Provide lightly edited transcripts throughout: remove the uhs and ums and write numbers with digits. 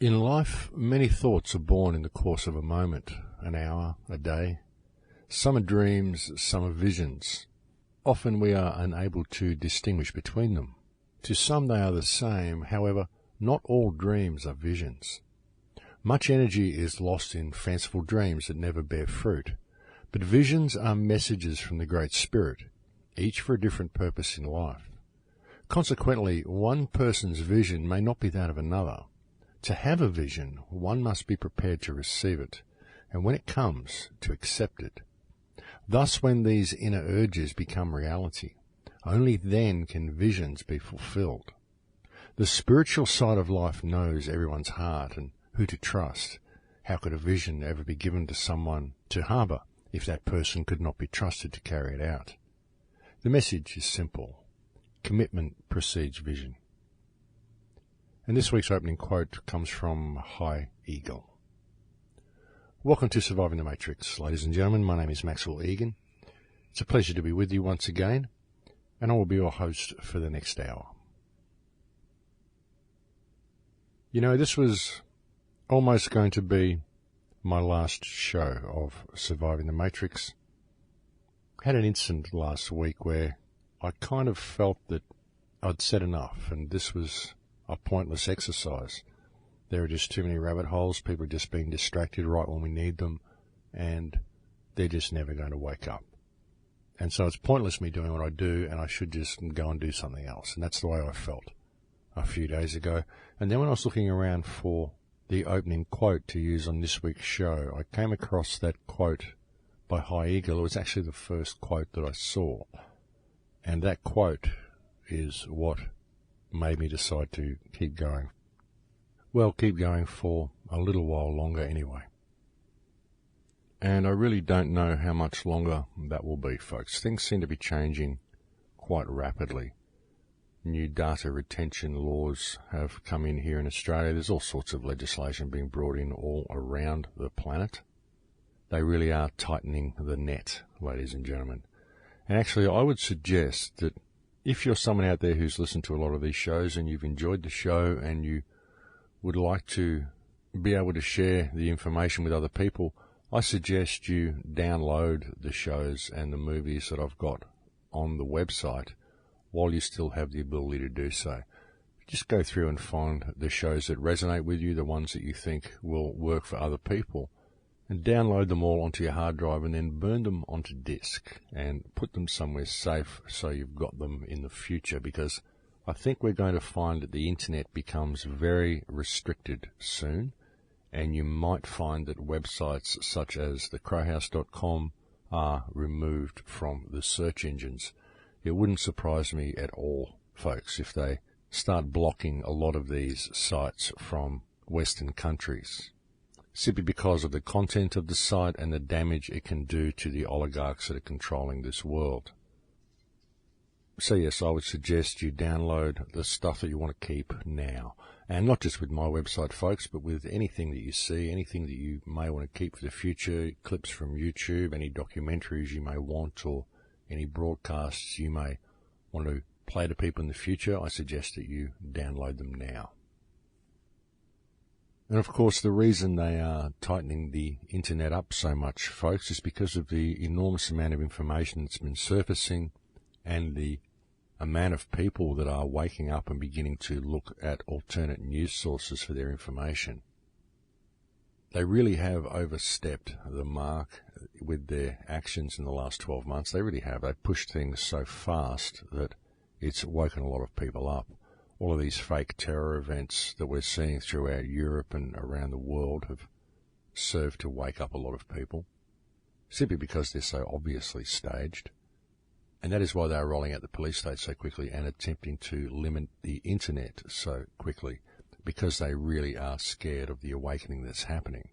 In life, many thoughts are born in the course of a moment, an hour, a day. Some are dreams, some are visions. Often we are unable to distinguish between them. To some they are the same, however, not all dreams are visions. Much energy is lost in fanciful dreams that never bear fruit, but visions are messages from the Great Spirit, each for a different purpose in life. Consequently, one person's vision may not be that of another. To have a vision, one must be prepared to receive it, and when it comes, to accept it. Thus, when these inner urges become reality, only then can visions be fulfilled. The spiritual side of life knows everyone's heart and who to trust. How could a vision ever be given to someone to harbour if that person could not be trusted to carry it out? The message is simple. Commitment precedes vision. And this week's opening quote comes from Igan. Welcome to Surviving the Matrix, ladies and gentlemen. My name is Maxwell Igan. It's a pleasure to be with you once again, and I will be your host for the next hour. You know, this was almost going to be my last show of Surviving the Matrix. I had an incident last week where I kind of felt that I'd said enough, and this was a pointless exercise. There are just too many rabbit holes, people are just being distracted right when we need them, and they're just never going to wake up. And so it's pointless me doing what I do, and I should just go and do something else. And that's the way I felt a few days ago. And then when I was looking around for the opening quote to use on this week's show, I came across that quote by Igan. It was actually the first quote that I saw. And that quote is what made me decide to keep going. Well, keep going for a little while longer anyway. And I really don't know how much longer that will be, folks. Things seem to be changing quite rapidly. New data retention laws have come in here in Australia. There's all sorts of legislation being brought in all around the planet. They really are tightening the net, ladies and gentlemen. And actually, I would suggest that if you're someone out there who's listened to a lot of these shows and you've enjoyed the show and you would like to be able to share the information with other people, I suggest you download the shows and the movies that I've got on the website while you still have the ability to do so. Just go through and find the shows that resonate with you, the ones that you think will work for other people, and download them all onto your hard drive and then burn them onto disk and put them somewhere safe so you've got them in the future, because I think we're going to find that the internet becomes very restricted soon, and you might find that websites such as thecrowhouse.com are removed from the search engines. It wouldn't surprise me at all, folks, if they start blocking a lot of these sites from Western countries, simply because of the content of the site and the damage it can do to the oligarchs that are controlling this world. So yes, I would suggest you download the stuff that you want to keep now. And not just with my website, folks, but with anything that you see, anything that you may want to keep for the future, clips from YouTube, any documentaries you may want, or any broadcasts you may want to play to people in the future, I suggest that you download them now. And of course, the reason they are tightening the internet up so much, folks, is because of the enormous amount of information that's been surfacing and the amount of people that are waking up and beginning to look at alternate news sources for their information. They really have overstepped the mark with their actions in the last 12 months. They really have. They pushed things so fast that it's woken a lot of people up. All of these fake terror events that we're seeing throughout Europe and around the world have served to wake up a lot of people, simply because they're so obviously staged. And that is why they are rolling out the police state so quickly and attempting to limit the internet so quickly, because they really are scared of the awakening that's happening.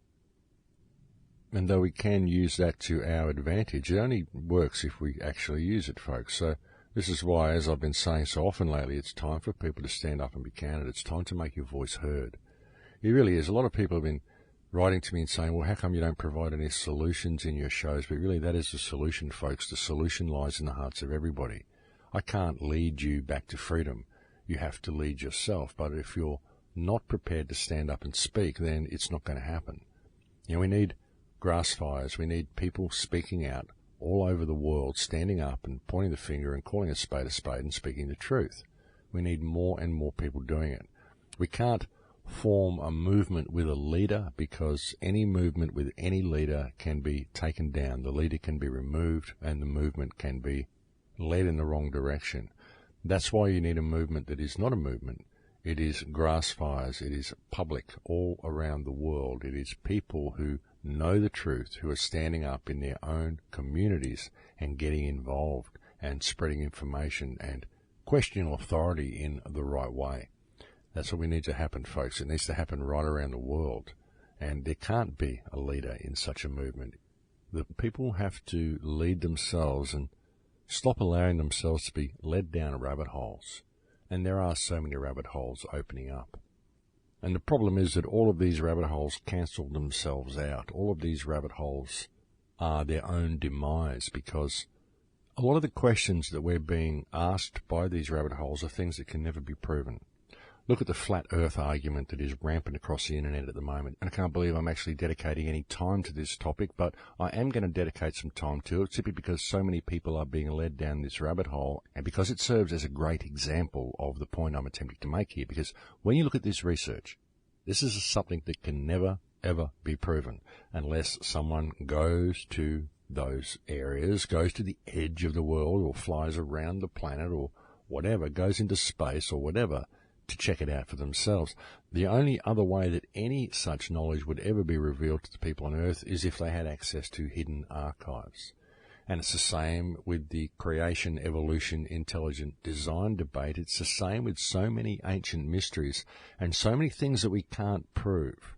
And though we can use that to our advantage, it only works if we actually use it, folks. So this is why, as I've been saying so often lately, it's time for people to stand up and be counted. It's time to make your voice heard. It really is. A lot of people have been writing to me and saying, well, how come you don't provide any solutions in your shows? But really, that is the solution, folks. The solution lies in the hearts of everybody. I can't lead you back to freedom. You have to lead yourself. But if you're not prepared to stand up and speak, then it's not going to happen. We need grass fires. We need people speaking out all over the world, standing up and pointing the finger and calling a spade and speaking the truth. We need more and more people doing it. We can't form a movement with a leader, because any movement with any leader can be taken down. The leader can be removed and the movement can be led in the wrong direction. That's why you need a movement that is not a movement. It is grass fires. It is public all around the world. It is people who know the truth, who are standing up in their own communities and getting involved and spreading information and questioning authority in the right way. That's what we need to happen, folks. It needs to happen right around the world. And there can't be a leader in such a movement. The people have to lead themselves and stop allowing themselves to be led down rabbit holes. And there are so many rabbit holes opening up. And the problem is that all of these rabbit holes cancel themselves out. All of these rabbit holes are their own demise, because a lot of the questions that we're being asked by these rabbit holes are things that can never be proven. Look at the flat earth argument that is rampant across the internet at the moment. And I can't believe I'm actually dedicating any time to this topic, but I am going to dedicate some time to it simply because so many people are being led down this rabbit hole, and because it serves as a great example of the point I'm attempting to make here. Because when you look at this research, this is something that can never, ever be proven unless someone goes to those areas, goes to the edge of the world, or flies around the planet, or whatever, goes into space or whatever, to check it out for themselves. The only other way that any such knowledge would ever be revealed to the people on Earth is if they had access to hidden archives. And it's the same with the creation, evolution, intelligent design debate. It's the same with so many ancient mysteries and so many things that we can't prove.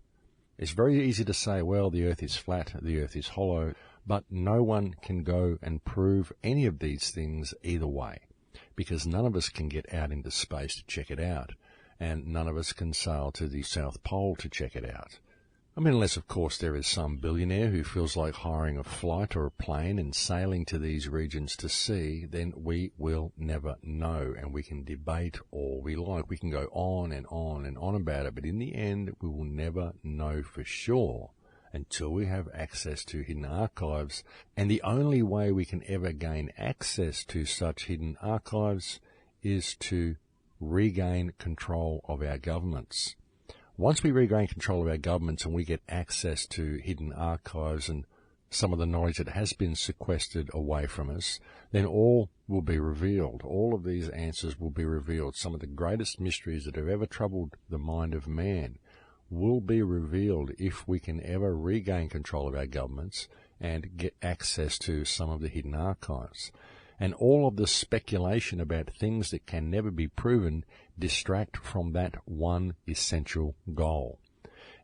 It's very easy to say, well, the Earth is flat, the Earth is hollow, but no one can go and prove any of these things either way, because none of us can get out into space to check it out, and none of us can sail to the South Pole to check it out. I mean, unless, of course, there is some billionaire who feels like hiring a flight or a plane and sailing to these regions to see, then we will never know, and we can debate all we like. We can go on and on and on about it, but in the end, we will never know for sure until we have access to hidden archives. And the only way we can ever gain access to such hidden archives is to regain control of our governments. Once we regain control of our governments and we get access to hidden archives and some of the knowledge that has been sequestered away from us, then all will be revealed. All of these answers will be revealed. Some of the greatest mysteries that have ever troubled the mind of man will be revealed if we can ever regain control of our governments and get access to some of the hidden archives. And all of the speculation about things that can never be proven distract from that one essential goal.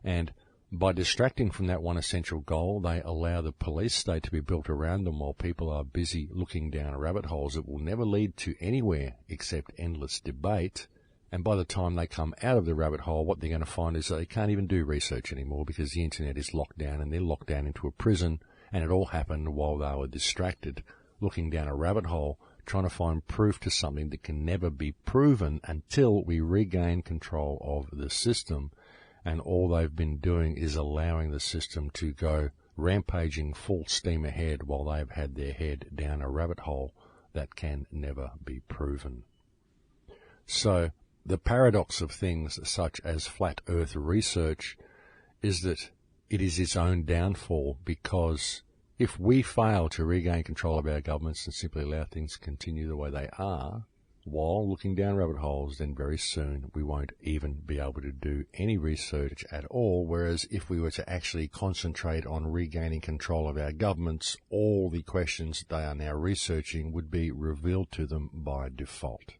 And by distracting from that one essential goal, they allow the police state to be built around them while people are busy looking down rabbit holes that will never lead to anywhere except endless debate. And by the time they come out of the rabbit hole, what they're going to find is that they can't even do research anymore because the internet is locked down, and they're locked down into a prison, and it all happened while they were distracted, looking down a rabbit hole, trying to find proof to something that can never be proven until we regain control of the system. And all they've been doing is allowing the system to go rampaging full steam ahead while they've had their head down a rabbit hole that can never be proven. So the paradox of things such as flat earth research is that it is its own downfall, because if we fail to regain control of our governments and simply allow things to continue the way they are while looking down rabbit holes, then very soon we won't even be able to do any research at all. Whereas if we were to actually concentrate on regaining control of our governments, all the questions they are now researching would be revealed to them by default.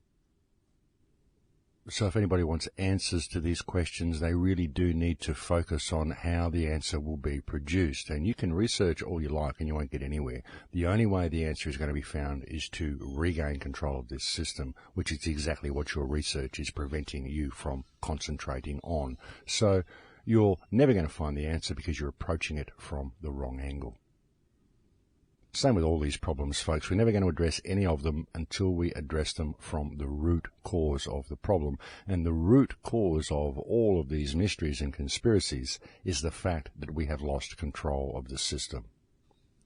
So if anybody wants answers to these questions, they really do need to focus on how the answer will be produced. And you can research all you like and you won't get anywhere. The only way the answer is going to be found is to regain control of this system, which is exactly what your research is preventing you from concentrating on. So you're never going to find the answer because you're approaching it from the wrong angle. Same with all these problems, folks. We're never going to address any of them until we address them from the root cause of the problem. And the root cause of all of these mysteries and conspiracies is the fact that we have lost control of the system.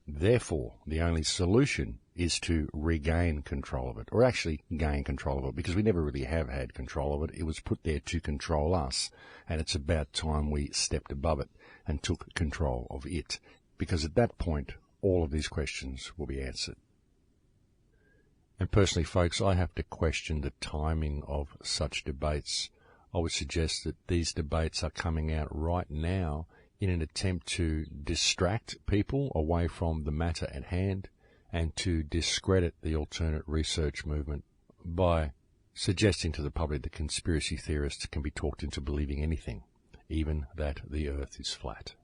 Therefore, the only solution is to regain control of it, or actually gain control of it, because we never really have had control of it. It was put there to control us, and it's about time we stepped above it and took control of it, because at that point, all of these questions will be answered. And personally, folks, I have to question the timing of such debates. I would suggest that these debates are coming out right now in an attempt to distract people away from the matter at hand and to discredit the alternate research movement by suggesting to the public that conspiracy theorists can be talked into believing anything, even that the Earth is flat.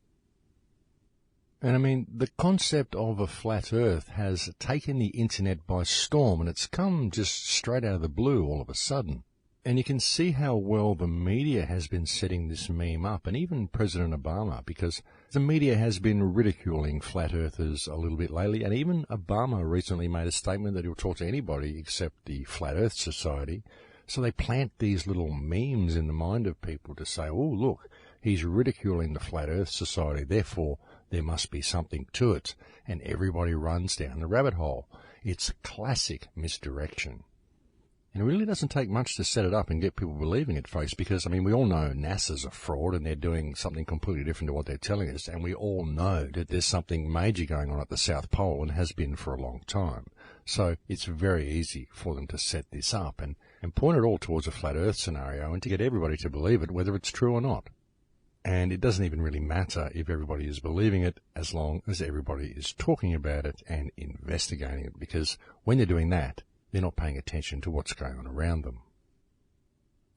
And I mean, the concept of a flat Earth has taken the internet by storm, and it's come just straight out of the blue all of a sudden. And you can see how well the media has been setting this meme up, and even President Obama, because the media has been ridiculing flat earthers a little bit lately, and even Obama recently made a statement that he'll talk to anybody except the Flat Earth Society. So they plant these little memes in the mind of people to say, oh, look, he's ridiculing the Flat Earth Society, therefore there must be something to it, and everybody runs down the rabbit hole. It's classic misdirection. And it really doesn't take much to set it up and get people believing it, folks, because, I mean, we all know NASA's a fraud and they're doing something completely different to what they're telling us, and we all know that there's something major going on at the South Pole and has been for a long time. So it's very easy for them to set this up and point it all towards a flat Earth scenario and to get everybody to believe it, whether it's true or not. And it doesn't even really matter if everybody is believing it as long as everybody is talking about it and investigating it, because when they're doing that, they're not paying attention to what's going on around them.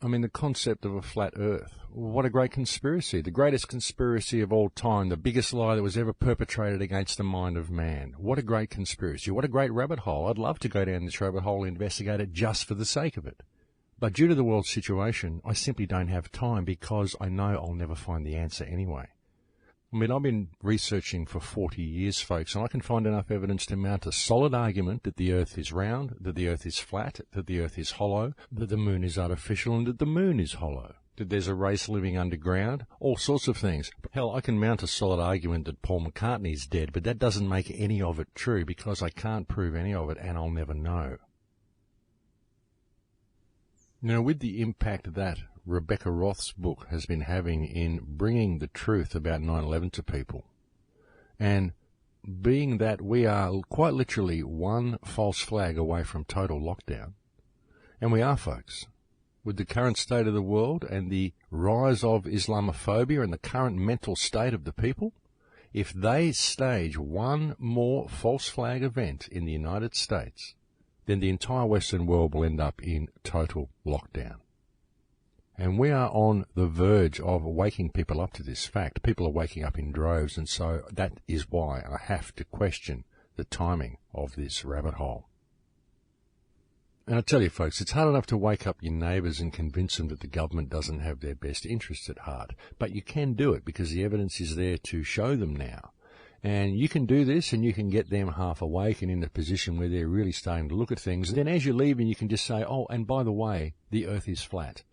I mean, the concept of a flat Earth. What a great conspiracy. The greatest conspiracy of all time. The biggest lie that was ever perpetrated against the mind of man. What a great conspiracy. What a great rabbit hole. I'd love to go down this rabbit hole and investigate it just for the sake of it. But due to the world situation, I simply don't have time because I know I'll never find the answer anyway. I mean, I've been researching for 40 years, folks, and I can find enough evidence to mount a solid argument that the Earth is round, that the Earth is flat, that the Earth is hollow, that the moon is artificial, and that the moon is hollow, that there's a race living underground, all sorts of things. Hell, I can mount a solid argument that Paul McCartney is dead, but that doesn't make any of it true because I can't prove any of it and I'll never know. Now, with the impact that Rebecca Roth's book has been having in bringing the truth about 9/11 to people, and being that we are quite literally one false flag away from total lockdown, and we are, folks, with the current state of the world and the rise of Islamophobia and the current mental state of the people, if they stage one more false flag event in the United States, then the entire Western world will end up in total lockdown. And we are on the verge of waking people up to this fact. People are waking up in droves, and so that is why I have to question the timing of this rabbit hole. And I tell you, folks, it's hard enough to wake up your neighbours and convince them that the government doesn't have their best interests at heart. But you can do it because the evidence is there to show them now. And you can do this and you can get them half awake and in a position where they're really starting to look at things. And then as you're leaving, you can just say, oh, and by the way, the Earth is flat.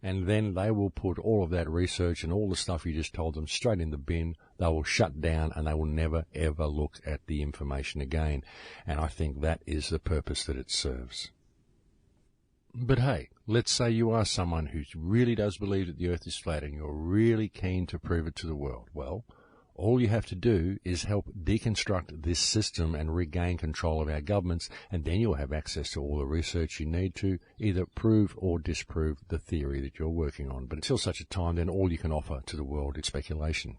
And then they will put all of that research and all the stuff you just told them straight in the bin. They will shut down and they will never, ever look at the information again. And I think that is the purpose that it serves. But hey, let's say you are someone who really does believe that the Earth is flat and you're really keen to prove it to the world. Well, all you have to do is help deconstruct this system and regain control of our governments, and then you'll have access to all the research you need to either prove or disprove the theory that you're working on. But until such a time, then all you can offer to the world is speculation.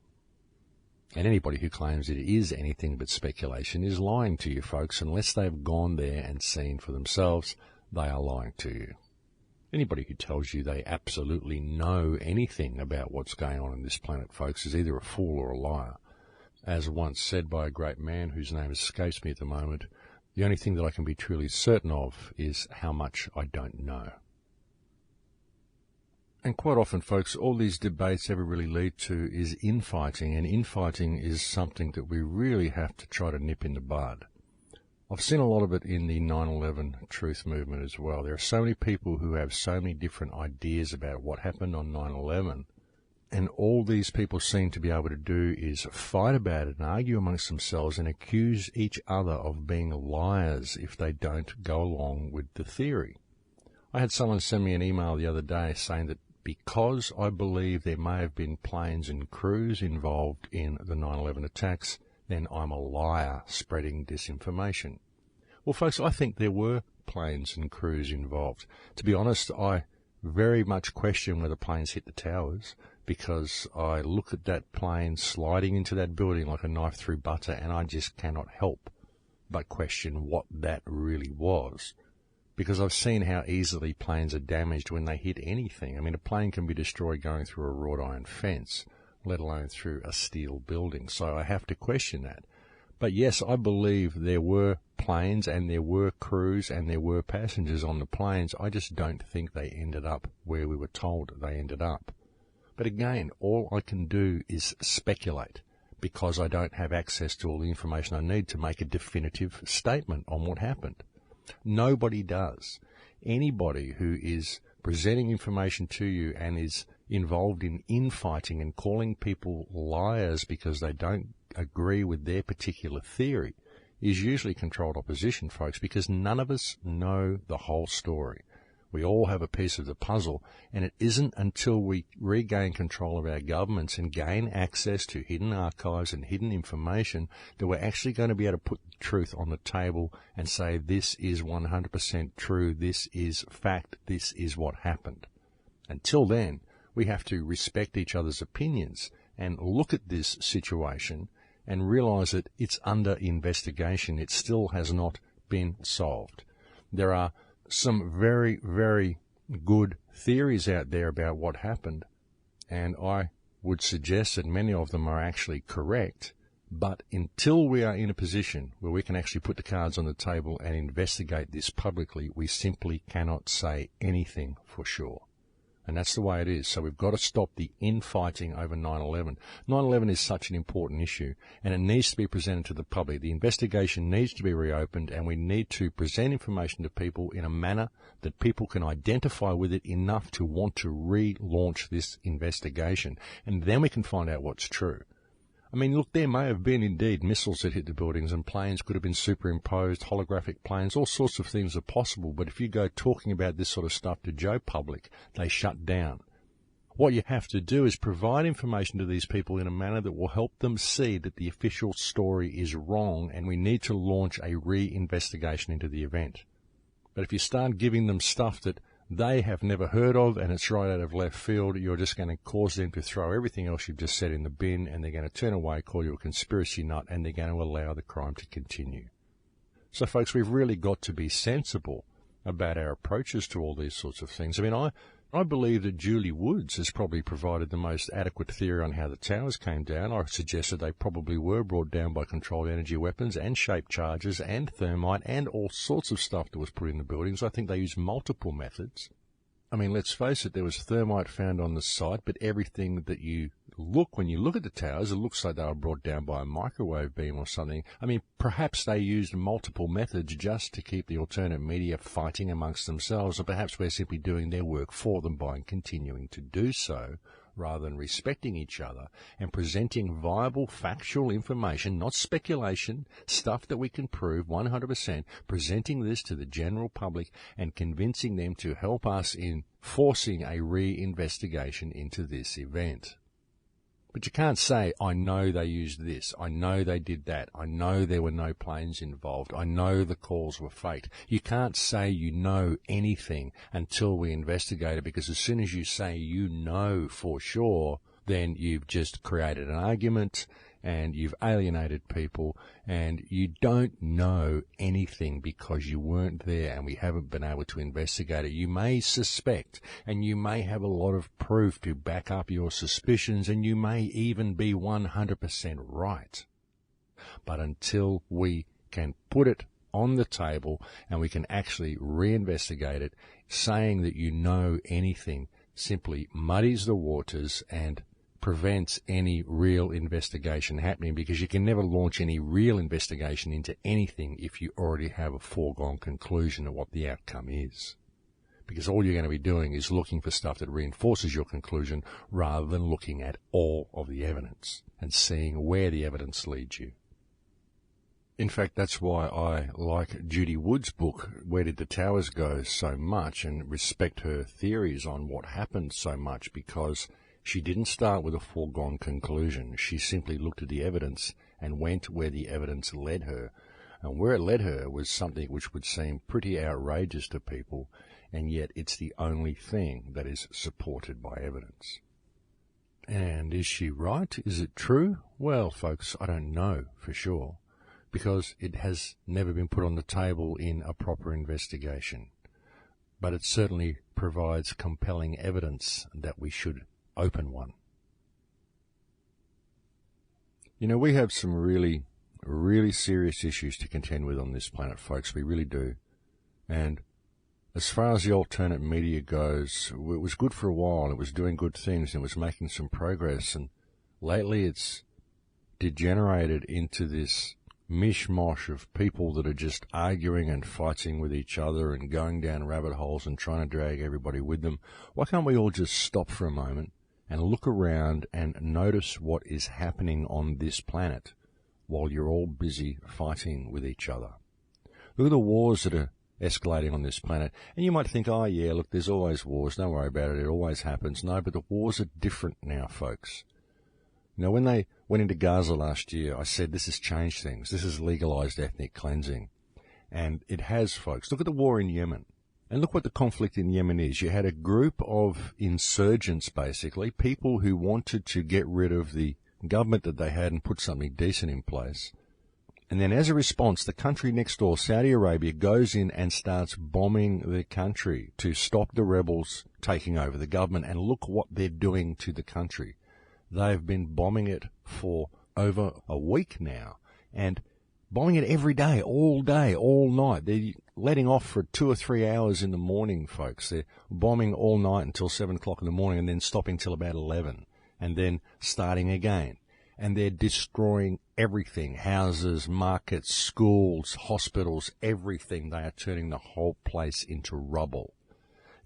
And anybody who claims it is anything but speculation is lying to you, folks. Unless they've gone there and seen for themselves, they are lying to you. Anybody who tells you they absolutely know anything about what's going on this planet, folks, is either a fool or a liar. As once said by a great man whose name escapes me at the moment, the only thing that I can be truly certain of is how much I don't know. And quite often, folks, all these debates ever really lead to is infighting, and infighting is something that we really have to try to nip in the bud. I've seen a lot of it in the 9/11 truth movement as well. There are so many people who have so many different ideas about what happened on 9/11, and all these people seem to be able to do is fight about it and argue amongst themselves and accuse each other of being liars if they don't go along with the theory. I had someone send me an email the other day saying that because I believe there may have been planes and crews involved in the 9/11 attacks, then I'm a liar spreading disinformation. Well, folks, I think there were planes and crews involved. To be honest, I very much question whether planes hit the towers, because I look at that plane sliding into that building like a knife through butter, and I just cannot help but question what that really was. Because I've seen how easily planes are damaged when they hit anything. I mean, a plane can be destroyed going through a wrought iron fence, let alone through a steel building. So I have to question that. But yes, I believe there were planes and there were crews and there were passengers on the planes. I just don't think they ended up where we were told they ended up. But again, all I can do is speculate, because I don't have access to all the information I need to make a definitive statement on what happened. Nobody does. Anybody who is presenting information to you and is involved in infighting and calling people liars because they don't agree with their particular theory is usually controlled opposition, folks, because none of us know the whole story. We all have a piece of the puzzle, and it isn't until we regain control of our governments and gain access to hidden archives and hidden information that we're actually going to be able to put the truth on the table and say this is 100% true, this is fact, this is what happened. Until then, we have to respect each other's opinions and look at this situation and realize that it's under investigation. It still has not been solved. There are some very, very good theories out there about what happened, and I would suggest that many of them are actually correct, but until we are in a position where we can actually put the cards on the table and investigate this publicly, we simply cannot say anything for sure. And that's the way it is. So we've got to stop the infighting over 9/11. 9/11 is such an important issue, and it needs to be presented to the public. The investigation needs to be reopened, and we need to present information to people in a manner that people can identify with it enough to want to relaunch this investigation. And then we can find out what's true. I mean, look, there may have been indeed missiles that hit the buildings, and planes could have been superimposed, holographic planes, all sorts of things are possible. But if you go talking about this sort of stuff to Joe Public, they shut down. What you have to do is provide information to these people in a manner that will help them see that the official story is wrong, and we need to launch a re-investigation into the event. But if you start giving them stuff that they have never heard of and it's right out of left field, you're just going to cause them to throw everything else you've just said in the bin, and they're going to turn away, call you a conspiracy nut, and they're going to allow the crime to continue. So, folks, we've really got to be sensible about our approaches to all these sorts of things. I mean, I believe that Julie Woods has probably provided the most adequate theory on how the towers came down. I suggested they probably were brought down by controlled energy weapons and shaped charges and thermite and all sorts of stuff that was put in the buildings. I think they used multiple methods. I mean, let's face it, there was thermite found on the site, but everything that when you look at the towers, it looks like they were brought down by a microwave beam or something. I mean, perhaps they used multiple methods just to keep the alternate media fighting amongst themselves, or perhaps we're simply doing their work for them by continuing to do so, rather than respecting each other and presenting viable factual information, not speculation, stuff that we can prove 100%, presenting this to the general public and convincing them to help us in forcing a re-investigation into this event. But you can't say, I know they used this, I know they did that, I know there were no planes involved, I know the calls were faked. You can't say you know anything until we investigate it, because as soon as you say you know for sure, then you've just created an argument and you've alienated people, and you don't know anything because you weren't there and we haven't been able to investigate it. You may suspect, and you may have a lot of proof to back up your suspicions, and you may even be 100% right. But until we can put it on the table and we can actually reinvestigate it, saying that you know anything simply muddies the waters and prevents any real investigation happening, because you can never launch any real investigation into anything if you already have a foregone conclusion of what the outcome is. Because all you're going to be doing is looking for stuff that reinforces your conclusion rather than looking at all of the evidence and seeing where the evidence leads you. In fact, that's why I like Judy Wood's book, Where Did the Towers Go, so much, and respect her theories on what happened so much, because she didn't start with a foregone conclusion. She simply looked at the evidence and went where the evidence led her. And where it led her was something which would seem pretty outrageous to people, and yet it's the only thing that is supported by evidence. And is she right? Is it true? Well, folks, I don't know for sure, because it has never been put on the table in a proper investigation. But it certainly provides compelling evidence that we should open one. You know, we have some really serious issues to contend with on this planet, folks. We really do. And as far as the alternate media goes, it was good for a while. It was doing good things and it was making some progress. And lately it's degenerated into this mishmash of people that are just arguing and fighting with each other and going down rabbit holes and trying to drag everybody with them. Why can't we all just stop for a moment and look around and notice what is happening on this planet while you're all busy fighting with each other? Look at the wars that are escalating on this planet. And you might think, oh yeah, look, there's always wars. Don't worry about it. It always happens. No, but the wars are different now, folks. You know, when they went into Gaza last year, I said this has changed things. This has legalized ethnic cleansing. And it has, folks. Look at the war in Yemen. And look what the conflict in Yemen is. You had a group of insurgents, basically, people who wanted to get rid of the government that they had and put something decent in place. And then as a response, the country next door, Saudi Arabia, goes in and starts bombing the country to stop the rebels taking over the government. And look what they're doing to the country. They've been bombing it for over a week now, and bombing it every day, all night. They're letting off for 2 or 3 hours in the morning, folks. They're bombing all night until 7 o'clock in the morning and then stopping till about 11 and then starting again. And they're destroying everything, houses, markets, schools, hospitals, everything. They are turning the whole place into rubble.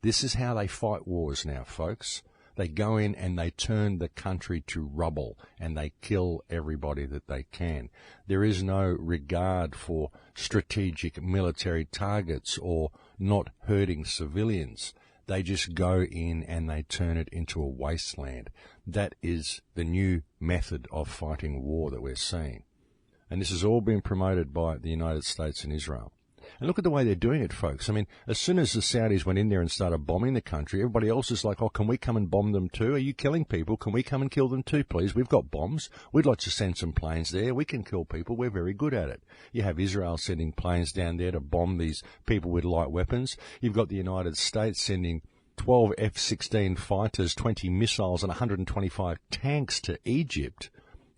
This is how they fight wars now, folks. They go in and they turn the country to rubble and they kill everybody that they can. There is no regard for strategic military targets or not hurting civilians. They just go in and they turn it into a wasteland. That is the new method of fighting war that we're seeing. And this has all been promoted by the United States and Israel. And look at the way they're doing it, folks. I mean, as soon as the Saudis went in there and started bombing the country, everybody else is like, oh, can we come and bomb them too? Are you killing people? Can we come and kill them too, please? We've got bombs. We'd like to send some planes there. We can kill people. We're very good at it. You have Israel sending planes down there to bomb these people with light weapons. You've got the United States sending 12 F-16 fighters, 20 missiles and 125 tanks to Egypt,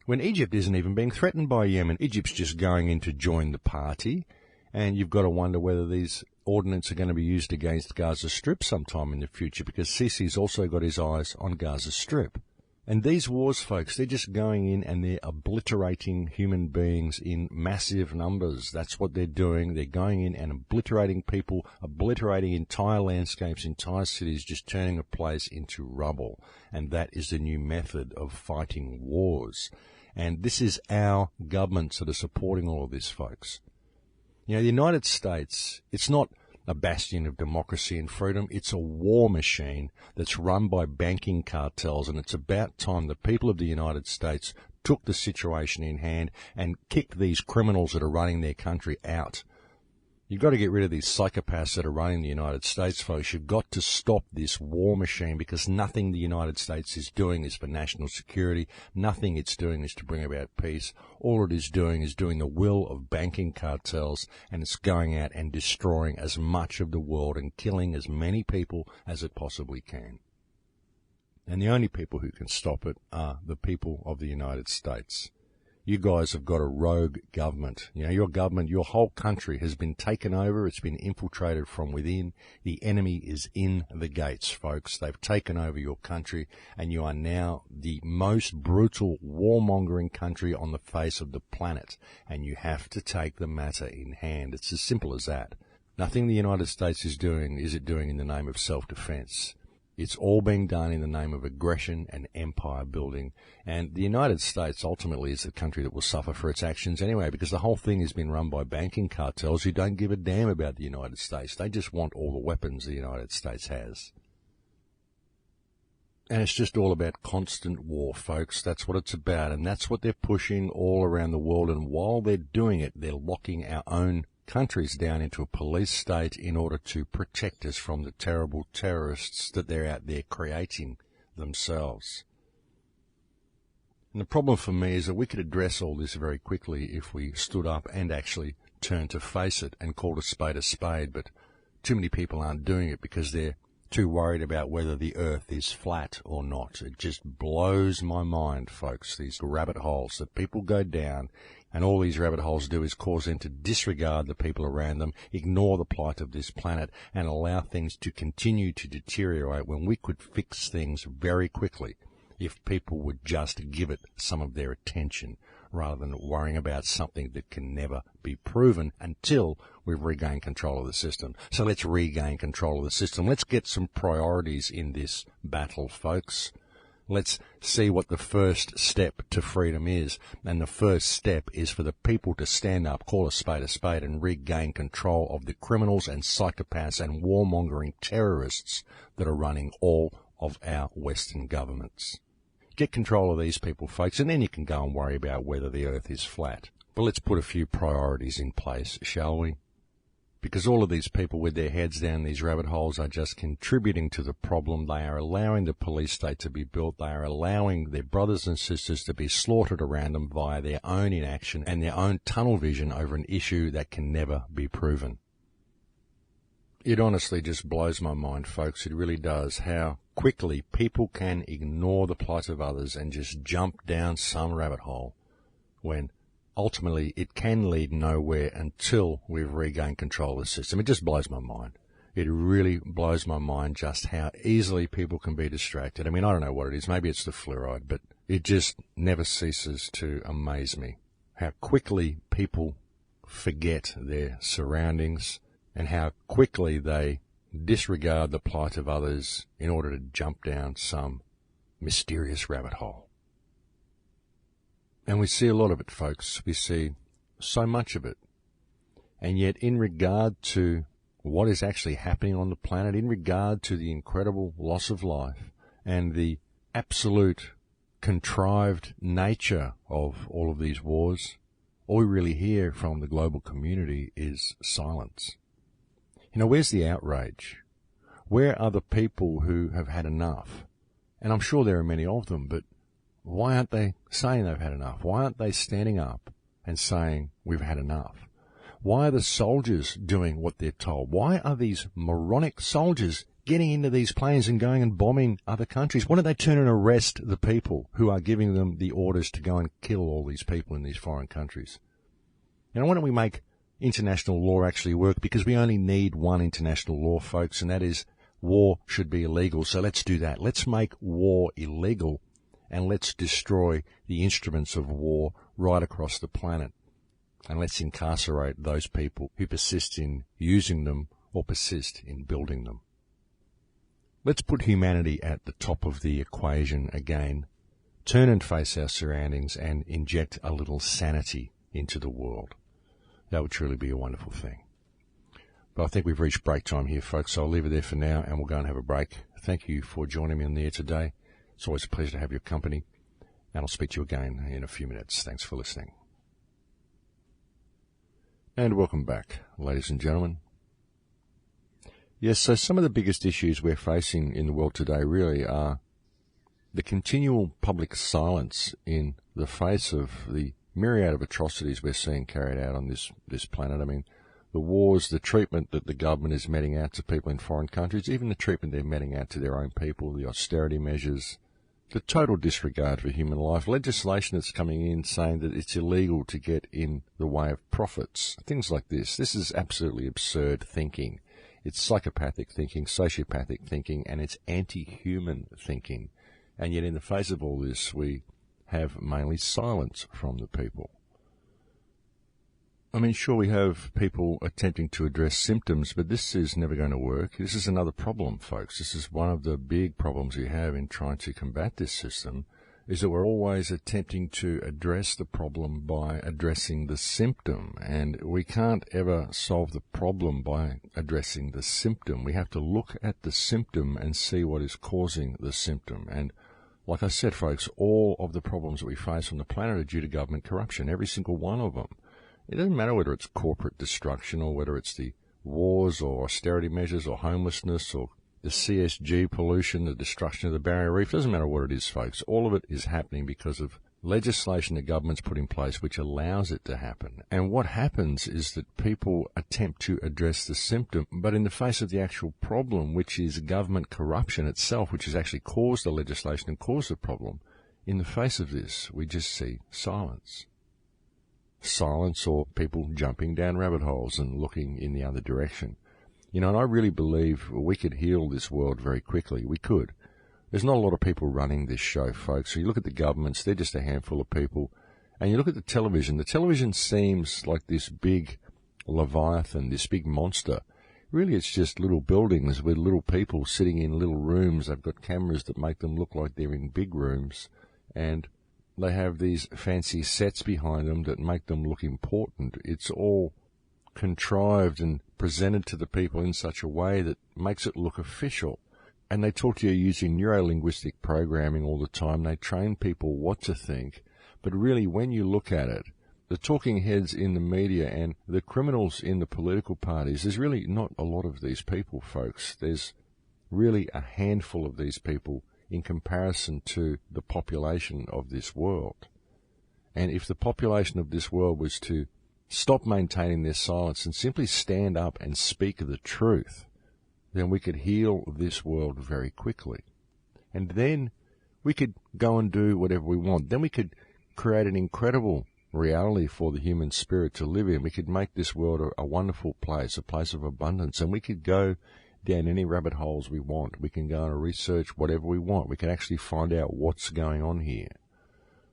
when Egypt isn't even being threatened by Yemen. Egypt's just going in to join the party. And you've got to wonder whether these ordnance are going to be used against Gaza Strip sometime in the future, because Sisi's also got his eyes on Gaza Strip. And these wars, folks, they're just going in and they're obliterating human beings in massive numbers. That's what they're doing. They're going in and obliterating people, obliterating entire landscapes, entire cities, just turning a place into rubble. And that is the new method of fighting wars. And this is our governments that are supporting all of this, folks. You know, the United States, it's not a bastion of democracy and freedom. It's a war machine that's run by banking cartels, and it's about time the people of the United States took the situation in hand and kicked these criminals that are running their country out. You've got to get rid of these psychopaths that are running the United States, folks. You've got to stop this war machine, because nothing the United States is doing is for national security. Nothing it's doing is to bring about peace. All it is doing the will of banking cartels, and it's going out and destroying as much of the world and killing as many people as it possibly can. And the only people who can stop it are the people of the United States. You guys have got a rogue government. You know, your government, your whole country has been taken over. It's been infiltrated from within. The enemy is in the gates, folks. They've taken over your country, and you are now the most brutal warmongering country on the face of the planet. And you have to take the matter in hand. It's as simple as that. Nothing the United States is doing in the name of self-defense. It's all being done in the name of aggression and empire building. And the United States ultimately is the country that will suffer for its actions anyway, because the whole thing has been run by banking cartels who don't give a damn about the United States. They just want all the weapons the United States has. And it's just all about constant war, folks. That's what it's about. And that's what they're pushing all around the world. And while they're doing it, they're locking our own countries down into a police state in order to protect us from the terrible terrorists that they're out there creating themselves. And the problem for me is that we could address all this very quickly if we stood up and actually turned to face it and called a spade, but too many people aren't doing it because they're too worried about whether the earth is flat or not. It just blows my mind, folks, these rabbit holes that people go down. And all these rabbit holes do is cause them to disregard the people around them, ignore the plight of this planet, and allow things to continue to deteriorate when we could fix things very quickly if people would just give it some of their attention rather than worrying about something that can never be proven until we've regained control of the system. So let's regain control of the system. Let's get some priorities in this battle, folks. Let's see what the first step to freedom is. And the first step is for the people to stand up, call a spade, and regain control of the criminals and psychopaths and warmongering terrorists that are running all of our Western governments. Get control of these people, folks, and then you can go and worry about whether the earth is flat. But let's put a few priorities in place, shall we? Because all of these people with their heads down these rabbit holes are just contributing to the problem. They are allowing the police state to be built. They are allowing their brothers and sisters to be slaughtered around them via their own inaction and their own tunnel vision over an issue that can never be proven. It honestly just blows my mind, folks. It really does, how quickly people can ignore the plight of others and just jump down some rabbit hole when ultimately it can lead nowhere until we've regained control of the system. It just blows my mind. It really blows my mind just how easily people can be distracted. I mean, I don't know what it is. Maybe it's the fluoride, but it just never ceases to amaze me how quickly people forget their surroundings and how quickly they disregard the plight of others in order to jump down some mysterious rabbit hole. And we see a lot of it, folks. We see so much of it. And yet, in regard to what is actually happening on the planet, in regard to the incredible loss of life and the absolute contrived nature of all of these wars, all we really hear from the global community is silence. You know, where's the outrage? Where are the people who have had enough? And I'm sure there are many of them, but why aren't they saying they've had enough? Why aren't they standing up and saying we've had enough? Why are the soldiers doing what they're told? Why are these moronic soldiers getting into these planes and going and bombing other countries? Why don't they turn and arrest the people who are giving them the orders to go and kill all these people in these foreign countries? You know, why don't we make international law actually work? Because we only need one international law, folks, and that is war should be illegal. So let's do that. Let's make war illegal. And let's destroy the instruments of war right across the planet. And let's incarcerate those people who persist in using them or persist in building them. Let's put humanity at the top of the equation again. Turn and face our surroundings and inject a little sanity into the world. That would truly be a wonderful thing. But I think we've reached break time here, folks, so I'll leave it there for now and we'll go and have a break. Thank you for joining me on the air today. It's always a pleasure to have your company, and I'll speak to you again in a few minutes. Thanks for listening. And welcome back, ladies and gentlemen. Yes, so some of the biggest issues we're facing in the world today really are the continual public silence in the face of the myriad of atrocities we're seeing carried out on this planet. I mean, the wars, the treatment that the government is meting out to people in foreign countries, even the treatment they're meting out to their own people, the austerity measures, the total disregard for human life, legislation that's coming in saying that it's illegal to get in the way of profits, things like this. This is absolutely absurd thinking. It's psychopathic thinking, sociopathic thinking, and it's anti-human thinking. And yet in the face of all this, we have mainly silence from the people. I mean, sure, we have people attempting to address symptoms, but this is never going to work. This is another problem, folks. This is one of the big problems we have in trying to combat this system, is that we're always attempting to address the problem by addressing the symptom. And we can't ever solve the problem by addressing the symptom. We have to look at the symptom and see what is causing the symptom. And like I said, folks, all of the problems that we face on the planet are due to government corruption, every single one of them. It doesn't matter whether it's corporate destruction or whether it's the wars or austerity measures or homelessness or the CSG pollution, the destruction of the barrier reef. It doesn't matter what it is, folks. All of it is happening because of legislation the government's put in place which allows it to happen. And what happens is that people attempt to address the symptom, but in the face of the actual problem, which is government corruption itself, which has actually caused the legislation and caused the problem, in the face of this, we just see silence. Silence or people jumping down rabbit holes and looking in the other direction. You know, and I really believe we could heal this world very quickly. We could. There's not a lot of people running this show, folks. So you look at the governments, they're just a handful of people. And you look at the television seems like this big leviathan, this big monster. Really, it's just little buildings with little people sitting in little rooms. They've got cameras that make them look like they're in big rooms. And they have these fancy sets behind them that make them look important. It's all contrived and presented to the people in such a way that makes it look official. And they talk to you using neuro-linguistic programming all the time. They train people what to think. But really, when you look at it, the talking heads in the media and the criminals in the political parties, there's really not a lot of these people, folks. There's really a handful of these people in comparison to the population of this world. And if the population of this world was to stop maintaining their silence and simply stand up and speak the truth, then we could heal this world very quickly. And then we could go and do whatever we want. Then we could create an incredible reality for the human spirit to live in. We could make this world a wonderful place, a place of abundance, and we could go down any rabbit holes we want. We can go and research whatever we want. We can actually find out what's going on here.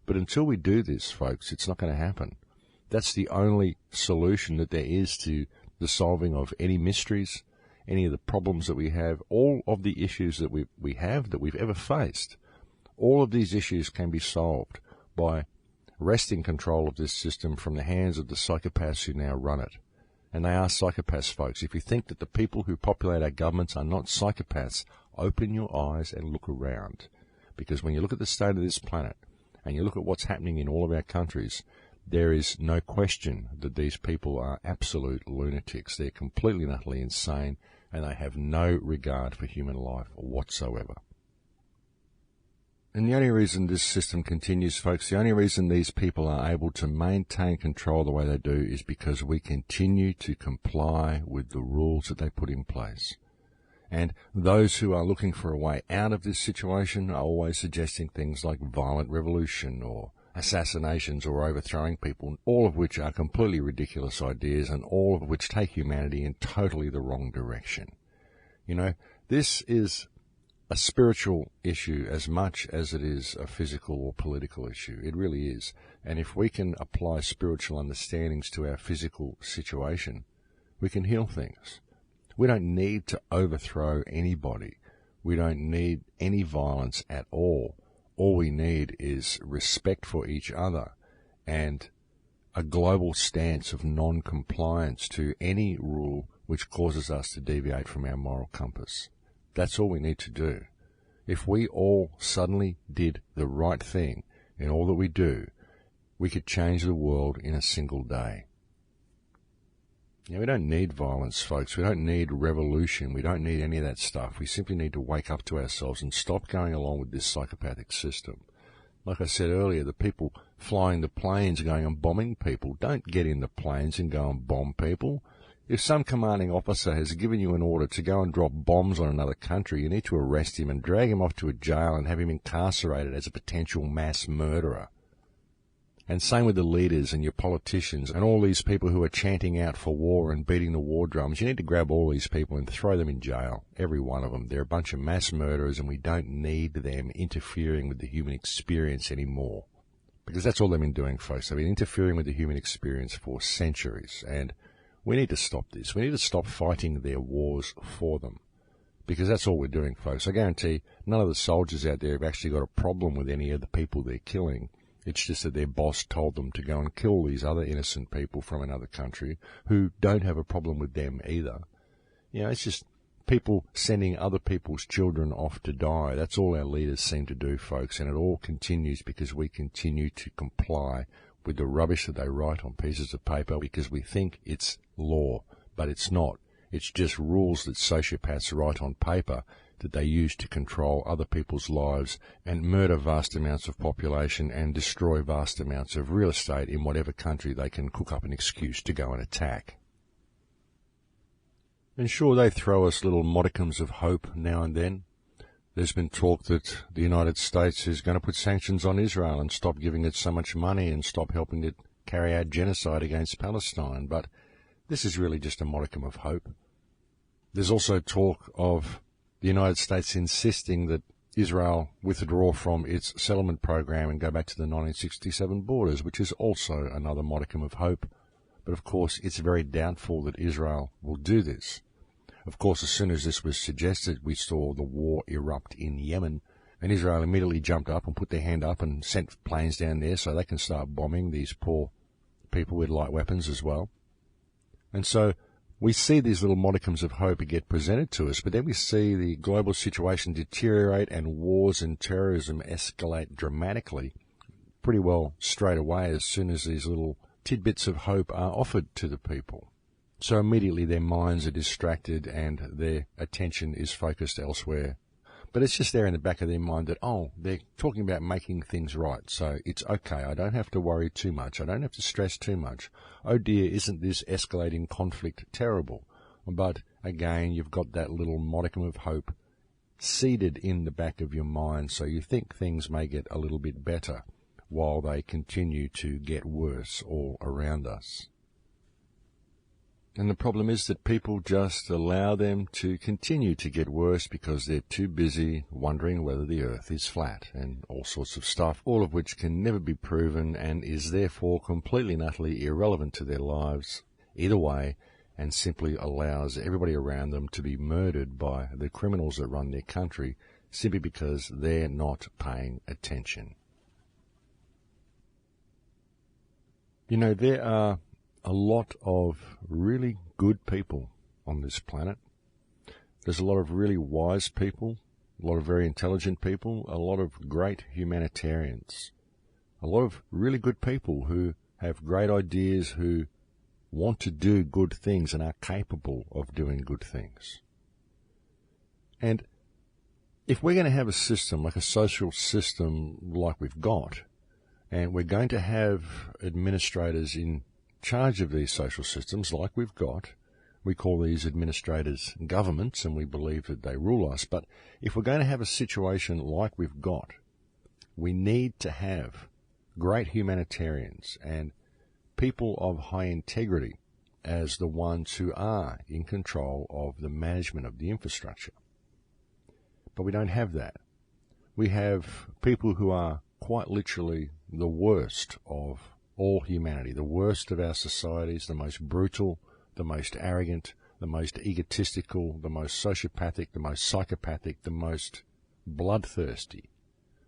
But until we do this, folks, it's not going to happen. That's the only solution that there is to the solving of any mysteries, any of the problems that we have, all of the issues that we have, that we've ever faced. All of these issues can be solved by wresting control of this system from the hands of the psychopaths who now run it. And they are psychopaths, folks. If you think that the people who populate our governments are not psychopaths, open your eyes and look around. Because when you look at the state of this planet, and you look at what's happening in all of our countries, there is no question that these people are absolute lunatics. They're completely and utterly insane, and they have no regard for human life whatsoever. And the only reason this system continues, folks, the only reason these people are able to maintain control the way they do is because we continue to comply with the rules that they put in place. And those who are looking for a way out of this situation are always suggesting things like violent revolution or assassinations or overthrowing people, all of which are completely ridiculous ideas and all of which take humanity in totally the wrong direction. You know, this is a spiritual issue as much as it is a physical or political issue. It really is. And if we can apply spiritual understandings to our physical situation, we can heal things. We don't need to overthrow anybody. We don't need any violence at all. All we need is respect for each other and a global stance of non-compliance to any rule which causes us to deviate from our moral compass. That's all we need to do. If we all suddenly did the right thing in all that we do, we could change the world in a single day. We don't need violence, folks. We don't need revolution. We don't need any of that stuff. We simply need to wake up to ourselves and stop going along with this psychopathic system. Like I said earlier, the people flying the planes going and bombing people, don't get in the planes and go and bomb people. If some commanding officer has given you an order to go and drop bombs on another country, you need to arrest him and drag him off to a jail and have him incarcerated as a potential mass murderer. And same with the leaders and your politicians and all these people who are chanting out for war and beating the war drums. You need to grab all these people and throw them in jail, every one of them. They're a bunch of mass murderers, and we don't need them interfering with the human experience anymore. Because that's all they've been doing, folks. They've been interfering with the human experience for centuries, and we need to stop this. We need to stop fighting their wars for them, because that's all we're doing, folks. I guarantee none of the soldiers out there have actually got a problem with any of the people they're killing. It's just that their boss told them to go and kill these other innocent people from another country who don't have a problem with them either. You know, it's just people sending other people's children off to die. That's all our leaders seem to do, folks, and it all continues because we continue to comply with the rubbish that they write on pieces of paper because we think it's law, but it's not. It's just rules that sociopaths write on paper that they use to control other people's lives and murder vast amounts of population and destroy vast amounts of real estate in whatever country they can cook up an excuse to go and attack. And sure, they throw us little modicums of hope now and then. There's been talk that the United States is going to put sanctions on Israel and stop giving it so much money and stop helping it carry out genocide against Palestine, but this is really just a modicum of hope. There's also talk of the United States insisting that Israel withdraw from its settlement program and go back to the 1967 borders, which is also another modicum of hope. But of course, it's very doubtful that Israel will do this. Of course, as soon as this was suggested, we saw the war erupt in Yemen, and Israel immediately jumped up and put their hand up and sent planes down there so they can start bombing these poor people with light weapons as well. And so we see these little modicums of hope get presented to us, but then we see the global situation deteriorate and wars and terrorism escalate dramatically pretty well straight away as soon as these little tidbits of hope are offered to the people. So immediately their minds are distracted and their attention is focused elsewhere. But it's just there in the back of their mind that, oh, they're talking about making things right, so it's okay. I don't have to worry too much. I don't have to stress too much. Oh dear, isn't this escalating conflict terrible? But again, you've got that little modicum of hope seeded in the back of your mind, so you think things may get a little bit better while they continue to get worse all around us. And the problem is that people just allow them to continue to get worse because they're too busy wondering whether the earth is flat and all sorts of stuff, all of which can never be proven and is therefore completely and utterly irrelevant to their lives either way, and simply allows everybody around them to be murdered by the criminals that run their country simply because they're not paying attention. You know, there are a lot of really good people on this planet. There's a lot of really wise people, a lot of very intelligent people, a lot of great humanitarians, a lot of really good people who have great ideas, who want to do good things and are capable of doing good things. And if we're going to have a system, like a social system like we've got, and we're going to have administrators in charge of these social systems like we've got, we call these administrators governments and we believe that they rule us, but if we're going to have a situation like we've got, we need to have great humanitarians and people of high integrity as the ones who are in control of the management of the infrastructure. But we don't have that. We have people who are quite literally the worst of all humanity, the worst of our societies, the most brutal, the most arrogant, the most egotistical, the most sociopathic, the most psychopathic, the most bloodthirsty,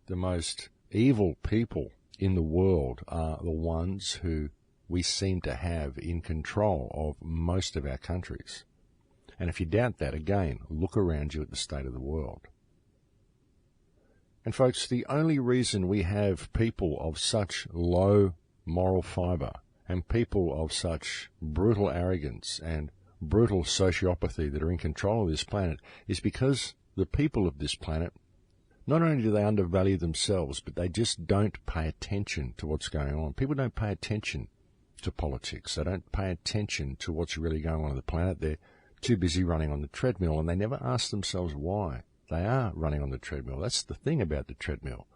the most evil people in the world are the ones who we seem to have in control of most of our countries. And if you doubt that, again, look around you at the state of the world. And folks, the only reason we have people of such low moral fibre and people of such brutal arrogance and brutal sociopathy that are in control of this planet is because the people of this planet, not only do they undervalue themselves, but they just don't pay attention to what's going on. People don't pay attention to politics. They don't pay attention to what's really going on the planet. They're too busy running on the treadmill, and they never ask themselves why they are running on the treadmill. That's the thing about the treadmill.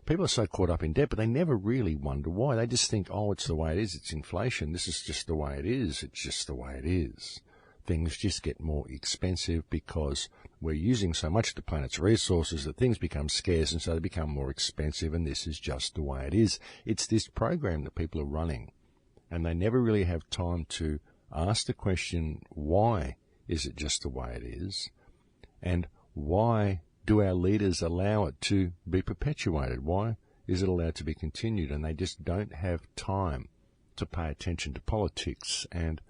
People are so caught up in debt, but they never really wonder why. They just think, oh, it's the way it is. It's inflation. This is just the way it is. It's just the way it is. Things just get more expensive because we're using so much of the planet's resources that things become scarce, and so they become more expensive, and this is just the way it is. It's this program that people are running, and they never really have time to ask the question, why is it just the way it is? And why do our leaders allow it to be perpetuated? Why is it allowed to be continued? And they just don't have time to pay attention to politics. And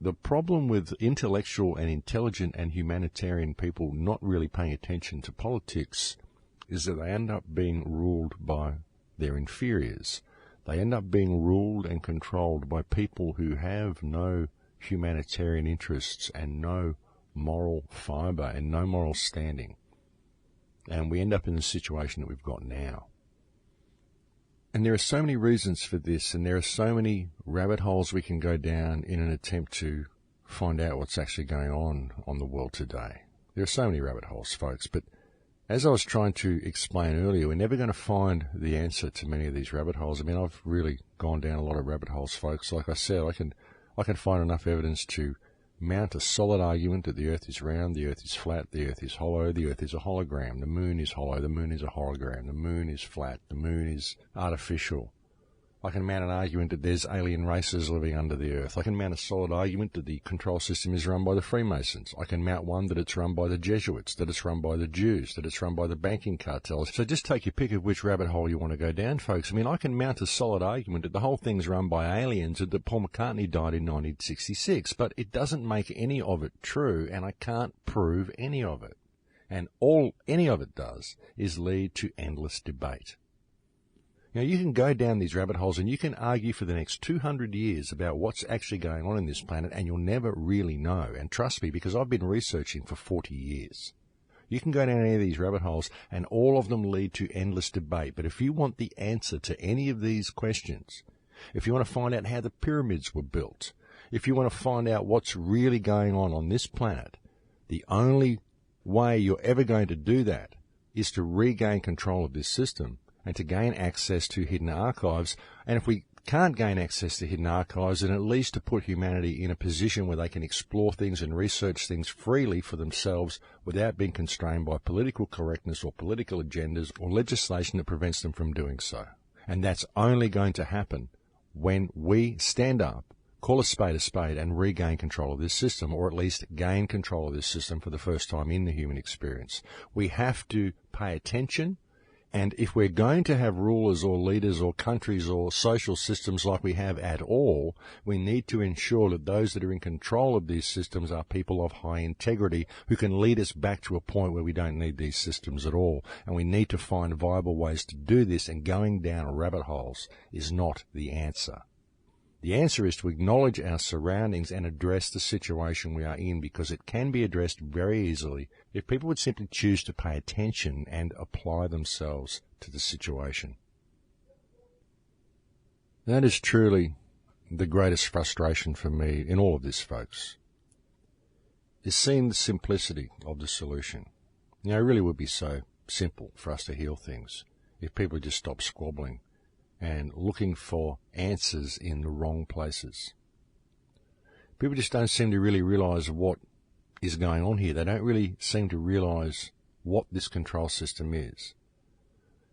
the problem with intellectual and intelligent and humanitarian people not really paying attention to politics is that they end up being ruled by their inferiors. They end up being ruled and controlled by people who have no humanitarian interests and no moral fibre and no moral standing. And we end up in the situation that we've got now. And there are so many reasons for this, and there are so many rabbit holes we can go down in an attempt to find out what's actually going on the world today. There are so many rabbit holes, folks, but as I was trying to explain earlier, we're never going to find the answer to many of these rabbit holes. I mean, I've really gone down a lot of rabbit holes, folks. Like I said, I can find enough evidence to mount a solid argument that the Earth is round, the Earth is flat, the Earth is hollow, the Earth is a hologram, the Moon is hollow, the Moon is a hologram, the Moon is flat, the Moon is artificial. I can mount an argument that there's alien races living under the Earth. I can mount a solid argument that the control system is run by the Freemasons. I can mount one that it's run by the Jesuits, that it's run by the Jews, that it's run by the banking cartels. So just take your pick of which rabbit hole you want to go down, folks. I mean, I can mount a solid argument that the whole thing's run by aliens and that Paul McCartney died in 1966, but it doesn't make any of it true, and I can't prove any of it. And all any of it does is lead to endless debate. Now, you can go down these rabbit holes and you can argue for the next 200 years about what's actually going on in this planet, and you'll never really know. And trust me, because I've been researching for 40 years. You can go down any of these rabbit holes and all of them lead to endless debate. But if you want the answer to any of these questions, if you want to find out how the pyramids were built, if you want to find out what's really going on this planet, the only way you're ever going to do that is to regain control of this system and to gain access to hidden archives. And if we can't gain access to hidden archives, then at least to put humanity in a position where they can explore things and research things freely for themselves without being constrained by political correctness or political agendas or legislation that prevents them from doing so. And that's only going to happen when we stand up, call a spade, and regain control of this system, or at least gain control of this system for the first time in the human experience. We have to pay attention. And if we're going to have rulers or leaders or countries or social systems like we have at all, we need to ensure that those that are in control of these systems are people of high integrity who can lead us back to a point where we don't need these systems at all. And we need to find viable ways to do this, and going down rabbit holes is not the answer. The answer is to acknowledge our surroundings and address the situation we are in, because it can be addressed very easily if people would simply choose to pay attention and apply themselves to the situation. That is truly the greatest frustration for me in all of this, folks, is seeing the simplicity of the solution. You know, it really would be so simple for us to heal things if people just stop squabbling and looking for answers in the wrong places. People just don't seem to really realise what is going on here. They don't really seem to realise what this control system is.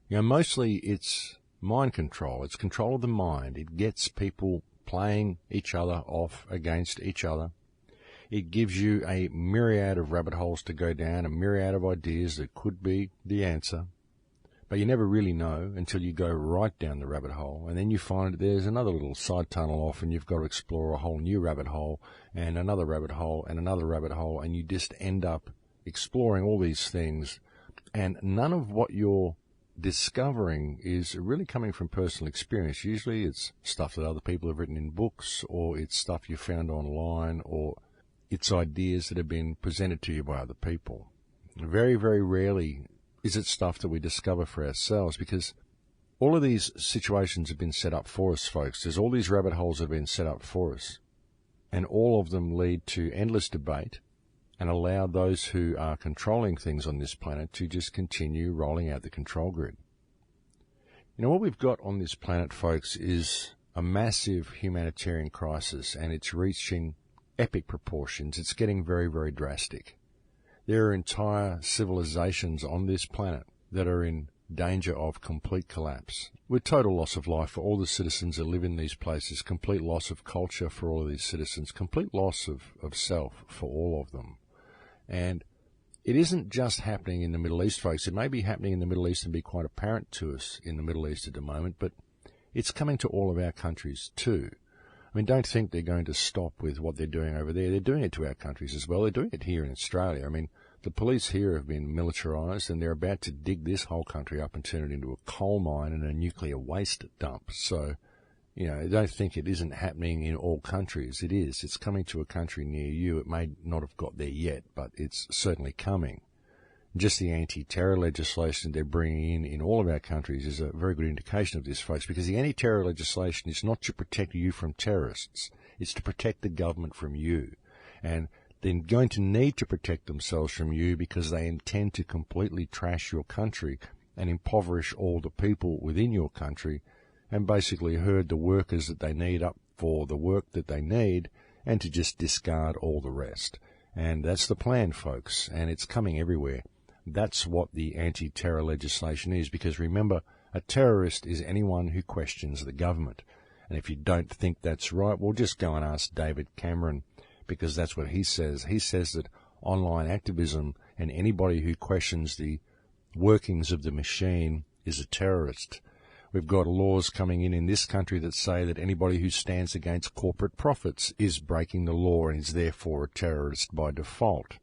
You know, mostly it's mind control. It's control of the mind. It gets people playing each other off against each other. It gives you a myriad of rabbit holes to go down, a myriad of ideas that could be the answer. But you never really know until you go right down the rabbit hole, and then you find there's another little side tunnel off, and you've got to explore a whole new rabbit hole, and another rabbit hole, and another rabbit hole, and you just end up exploring all these things, and none of what you're discovering is really coming from personal experience. Usually it's stuff that other people have written in books, or it's stuff you found online, or it's ideas that have been presented to you by other people. Very, very rarely is it stuff that we discover for ourselves, because all of these situations have been set up for us, folks. There's all these rabbit holes that have been set up for us, and all of them lead to endless debate and allow those who are controlling things on this planet to just continue rolling out the control grid. You know, what we've got on this planet, folks, is a massive humanitarian crisis, and it's reaching epic proportions. It's getting very, very drastic. There are entire civilizations on this planet that are in danger of complete collapse, with total loss of life for all the citizens that live in these places, complete loss of culture for all of these citizens, complete loss of self for all of them. And it isn't just happening in the Middle East, folks. It may be happening in the Middle East and be quite apparent to us in the Middle East at the moment, but it's coming to all of our countries too. I mean, don't think they're going to stop with what they're doing over there. They're doing it to our countries as well. They're doing it here in Australia. I mean, the police here have been militarised, and they're about to dig this whole country up and turn it into a coal mine and a nuclear waste dump. So, you know, don't think it isn't happening in all countries. It is. It's coming to a country near you. It may not have got there yet, but it's certainly coming. Just the anti-terror legislation they're bringing in all of our countries is a very good indication of this, folks, because the anti-terror legislation is not to protect you from terrorists. It's to protect the government from you. And they're going to need to protect themselves from you because they intend to completely trash your country and impoverish all the people within your country and basically herd the workers that they need up for the work that they need and to just discard all the rest. And that's the plan, folks, and it's coming everywhere. That's what the anti-terror legislation is, because remember, a terrorist is anyone who questions the government. And if you don't think that's right, well, just go and ask David Cameron, because that's what he says. He says that online activism and anybody who questions the workings of the machine is a terrorist. We've got laws coming in this country that say that anybody who stands against corporate profits is breaking the law and is therefore a terrorist by default.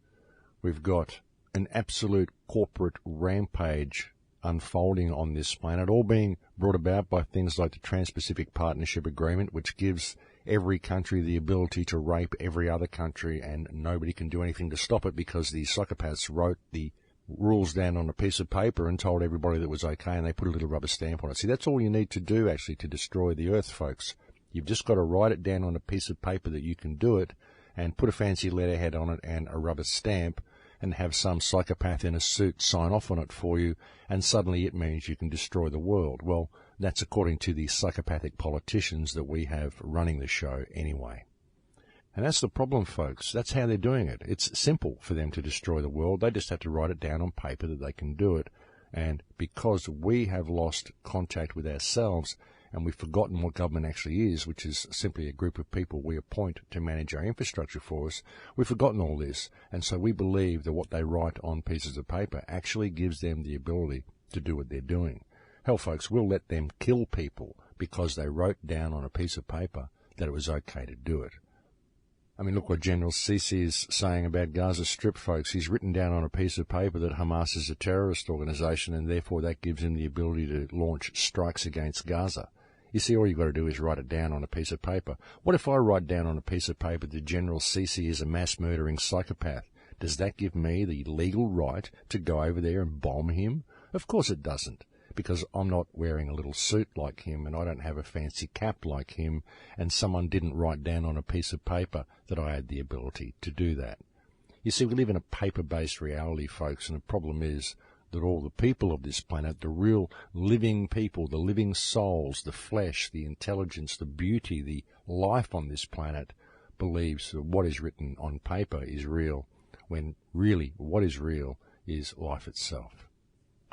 We've got an absolute corporate rampage unfolding on this planet, all being brought about by things like the Trans-Pacific Partnership Agreement, which gives every country the ability to rape every other country, and nobody can do anything to stop it because the psychopaths wrote the rules down on a piece of paper and told everybody that it was okay, and they put a little rubber stamp on it. See, that's all you need to do, actually, to destroy the Earth, folks. You've just got to write it down on a piece of paper that you can do it, and put a fancy letterhead on it and a rubber stamp, and have some psychopath in a suit sign off on it for you, and suddenly it means you can destroy the world. Well, that's according to the psychopathic politicians that we have running the show anyway. And that's the problem, folks. That's how they're doing it. It's simple for them to destroy the world. They just have to write it down on paper that they can do it. And because we have lost contact with ourselves and we've forgotten what government actually is, which is simply a group of people we appoint to manage our infrastructure for us, we've forgotten all this. And so we believe that what they write on pieces of paper actually gives them the ability to do what they're doing. Hell, folks, we'll let them kill people because they wrote down on a piece of paper that it was okay to do it. I mean, look what General Sisi is saying about Gaza Strip, folks. He's written down on a piece of paper that Hamas is a terrorist organization, and therefore that gives him the ability to launch strikes against Gaza. You see, all you've got to do is write it down on a piece of paper. What if I write down on a piece of paper that General Sisi is a mass-murdering psychopath? Does that give me the legal right to go over there and bomb him? Of course it doesn't, because I'm not wearing a little suit like him, and I don't have a fancy cap like him, and someone didn't write down on a piece of paper that I had the ability to do that. You see, we live in a paper-based reality, folks, and the problem is that all the people of this planet, the real living people, the living souls, the flesh, the intelligence, the beauty, the life on this planet, believes that what is written on paper is real, when really what is real is life itself.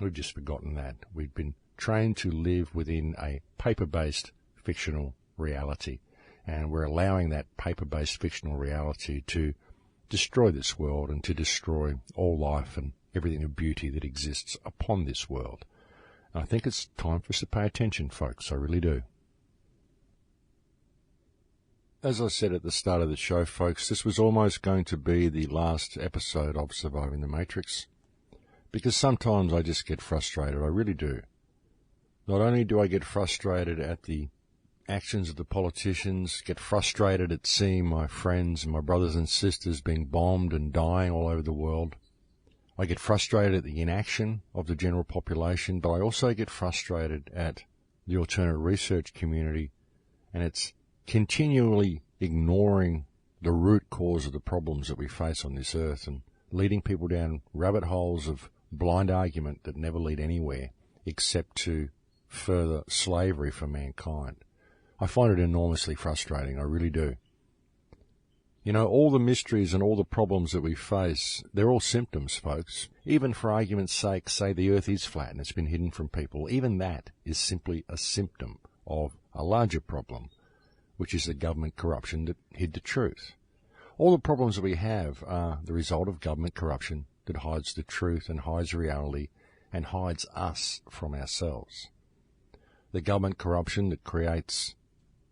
We've just forgotten that. We've been trained to live within a paper-based fictional reality, and we're allowing that paper-based fictional reality to destroy this world and to destroy all life and everything of beauty that exists upon this world. And I think it's time for us to pay attention, folks. I really do. As I said at the start of the show, folks, this was almost going to be the last episode of Surviving the Matrix, because sometimes I just get frustrated. I really do. Not only do I get frustrated at the actions of the politicians, get frustrated at seeing my friends and my brothers and sisters being bombed and dying all over the world. I get frustrated at the inaction of the general population, but I also get frustrated at the alternate research community, and it's continually ignoring the root cause of the problems that we face on this earth and leading people down rabbit holes of blind argument that never lead anywhere except to further slavery for mankind. I find it enormously frustrating, I really do. You know, all the mysteries and all the problems that we face, they're all symptoms, folks. Even for argument's sake, say the earth is flat and it's been hidden from people. Even that is simply a symptom of a larger problem, which is the government corruption that hid the truth. All the problems that we have are the result of government corruption that hides the truth and hides reality and hides us from ourselves. The government corruption that creates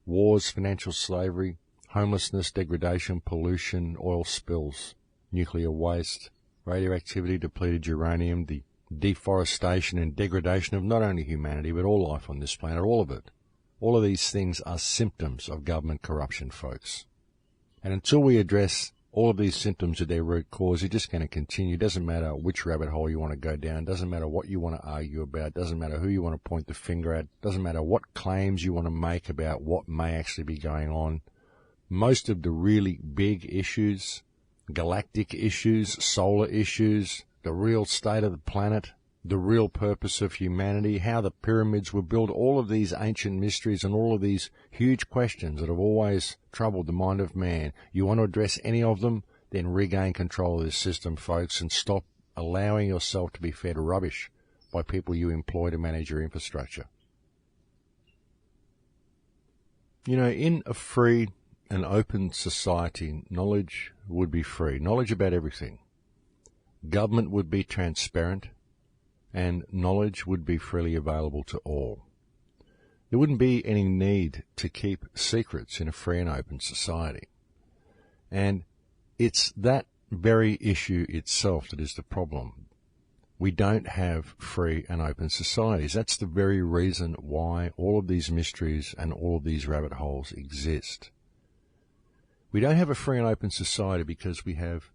wars, financial slavery, homelessness, degradation, pollution, oil spills, nuclear waste, radioactivity, depleted uranium, the deforestation and degradation of not only humanity but all life on this planet, all of it. All of these things are symptoms of government corruption, folks. And until we address all of these symptoms at their root cause, you're just going to continue. It doesn't matter which rabbit hole you want to go down. It doesn't matter what you want to argue about. It doesn't matter who you want to point the finger at. It doesn't matter what claims you want to make about what may actually be going on. Most of the really big issues, galactic issues, solar issues, the real state of the planet, the real purpose of humanity, how the pyramids were built, all of these ancient mysteries and all of these huge questions that have always troubled the mind of man. You want to address any of them, then regain control of this system, folks, and stop allowing yourself to be fed rubbish by people you employ to manage your infrastructure. You know, in a free and open society, knowledge would be free. Knowledge about everything. Government would be transparent, and knowledge would be freely available to all. There wouldn't be any need to keep secrets in a free and open society. And it's that very issue itself that is the problem. We don't have free and open societies. That's the very reason why all of these mysteries and all of these rabbit holes exist. We don't have a free and open society because we have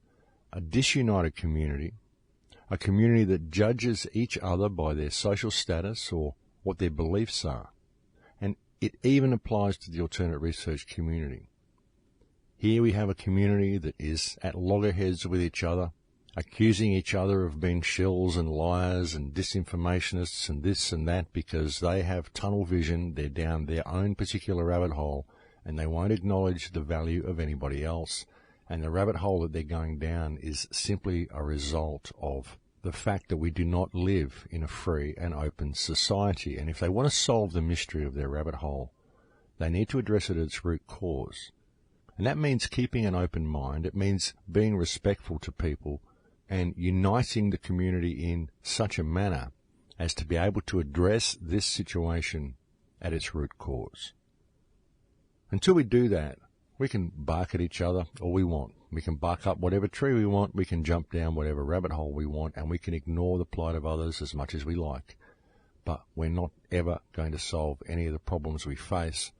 a disunited community, a community that judges each other by their social status or what their beliefs are. And it even applies to the alternate research community. Here we have a community that is at loggerheads with each other, accusing each other of being shills and liars and disinformationists and this and that because they have tunnel vision, they're down their own particular rabbit hole, and they won't acknowledge the value of anybody else. And the rabbit hole that they're going down is simply a result of the fact that we do not live in a free and open society. And if they want to solve the mystery of their rabbit hole, they need to address it at its root cause. And that means keeping an open mind. It means being respectful to people and uniting the community in such a manner as to be able to address this situation at its root cause. Until we do that, we can bark at each other all we want. We can bark up whatever tree we want. We can jump down whatever rabbit hole we want, and we can ignore the plight of others as much as we like. But we're not ever going to solve any of the problems we face.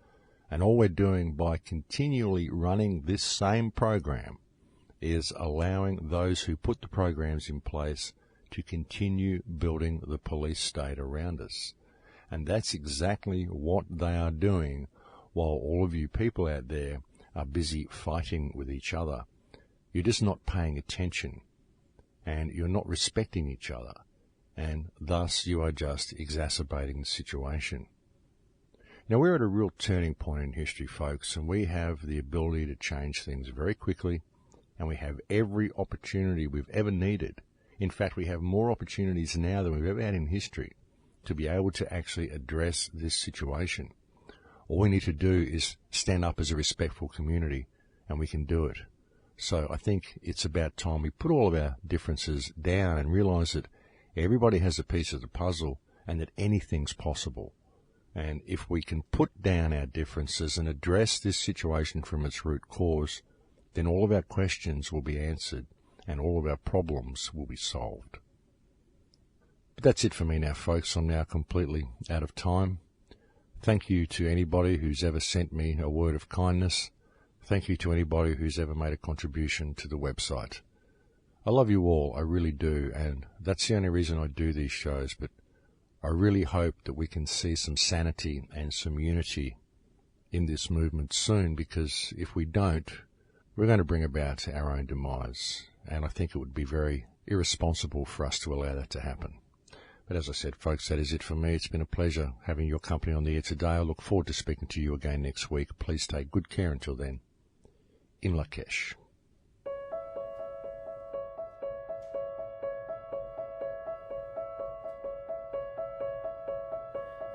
And all we're doing by continually running this same program is allowing those who put the programs in place to continue building the police state around us. And that's exactly what they are doing while all of you people out there are busy fighting with each other. You're just not paying attention, and you're not respecting each other, and thus you are just exacerbating the situation. Now, we're at a real turning point in history, folks, and we have the ability to change things very quickly, and we have every opportunity we've ever needed. In fact, we have more opportunities now than we've ever had in history to be able to actually address this situation. All we need to do is stand up as a respectful community, and we can do it. So I think it's about time we put all of our differences down and realize that everybody has a piece of the puzzle and that anything's possible. And if we can put down our differences and address this situation from its root cause, then all of our questions will be answered and all of our problems will be solved. But that's it for me now, folks. I'm now completely out of time. Thank you to anybody who's ever sent me a word of kindness. Thank you to anybody who's ever made a contribution to the website. I love you all, I really do, and that's the only reason I do these shows, but I really hope that we can see some sanity and some unity in this movement soon, because if we don't, we're going to bring about our own demise, and I think it would be very irresponsible for us to allow that to happen. But as I said, folks, that is it for me. It's been a pleasure having your company on the air today. I look forward to speaking to you again next week. Please take good care until then. In Lakesh.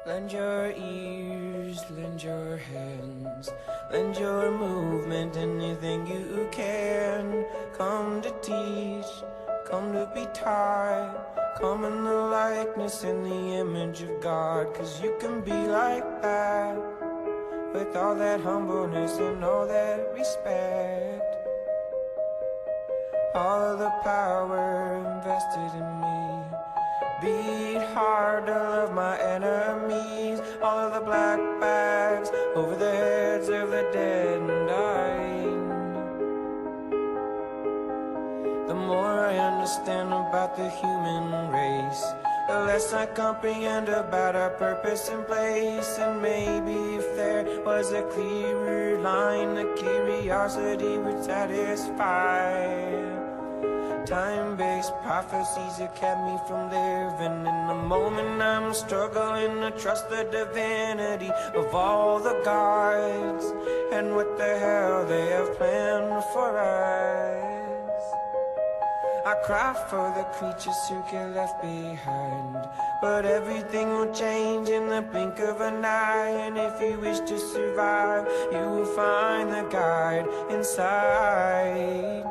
Lend your ears, lend your hands, lend your movement, anything you can. Come to teach, come to be taught, come in the likeness and the image of God. 'Cause you can be like that, with all that humbleness and all that respect. All of the power invested in me. Beat hard to love my enemies. All of the black bags over the heads of the dead and dying. The more I understand about the human race, the less I comprehend about our purpose and place. And maybe if there was a clearer line, the curiosity would satisfy. Time-based prophecies have kept me from living in the moment. I'm struggling to trust the divinity of all the gods and what the hell they have planned for us. I cry for the creatures who get left behind, but everything will change in the blink of an eye. And if you wish to survive, you will find the guide inside.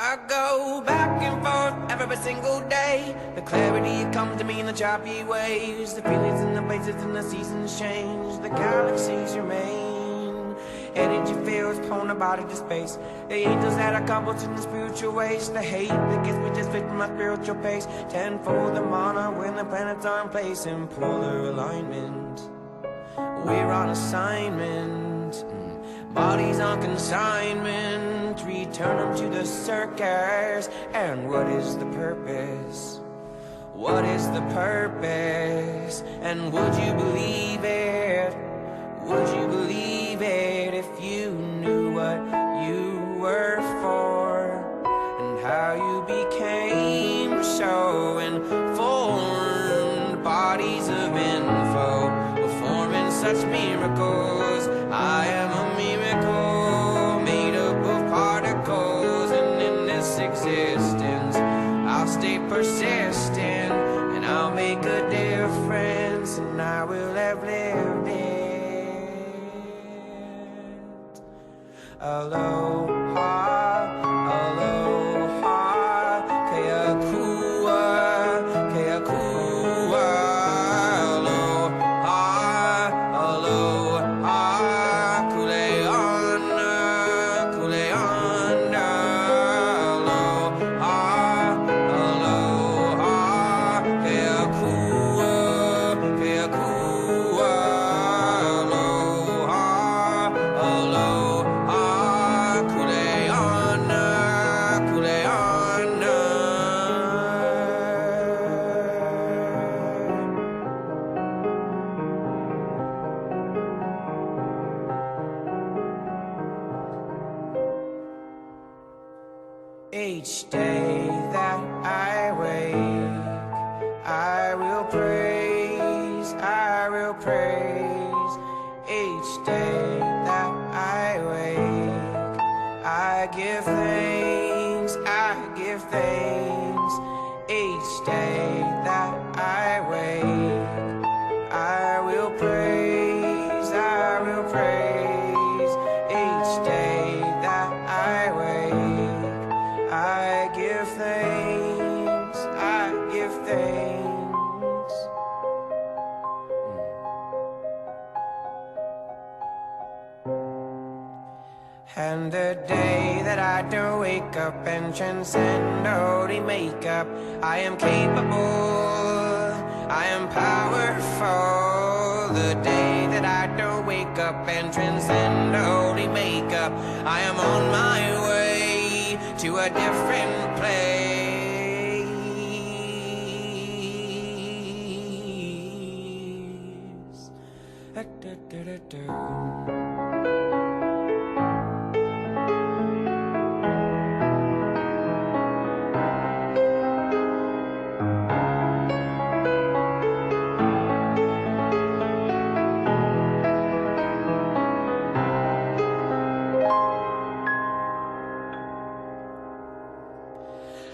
I go back and forth every single day. The clarity comes to me in the choppy waves. The feelings and the places and the seasons change. The galaxies remain. Energy feels pulling a body to space. The angels that are coupled in the spiritual waste. The hate that gets me just fit my spiritual pace. Tenfold the mana when the planets are in place in polar alignment. We're on assignment. Bodies on consignment, return them to the circus. And what is the purpose? What is the purpose? And would you believe it? Would you believe it if you knew what you were for? And how you became so informed? Bodies of info performing such miracles. I am a miracle made up of particles, and in this existence I'll stay persistent, and I'll make a difference, and I will have lived it. Aloha, aloha, kea kua, kea kua. Aloha, aloha. Each day that I wake, I will praise, I will praise. Each day that I wake, I give thanks, I give thanks. Each day that I wake, I will praise, I will praise. Each day that I wake, I give thanks, I give thanks. And the day that I don't wake up and transcend holy makeup, I am capable, I am powerful. The day that I don't wake up and transcend holy makeup, I am on my way to a different place.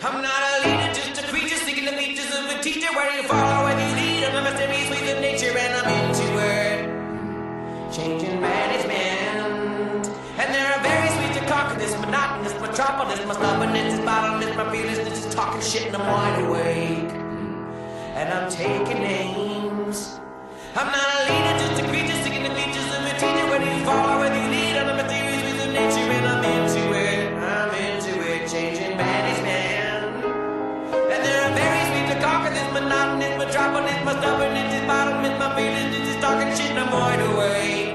I'm not a leader, just a creature, seeking the features of a teacher. Where you follow, where you lead, I'm a mysterious ways of nature, and I'm into it. Changing management. And there are various ways to conquer this monotonous metropolis. My stubbornness is bottomless, my fearlessness is talking shit, and I'm wide awake. And I'm taking names. I'm not a leader, just a creature, seeking the features of a teacher. Where you follow, where you lead, I'm a mysterious ways of nature, and I'm into it. I'm into it, changing management. Monotonous metropolis, my stubbornness is bottomless, my feelings is talking shit, and I'm wide awake.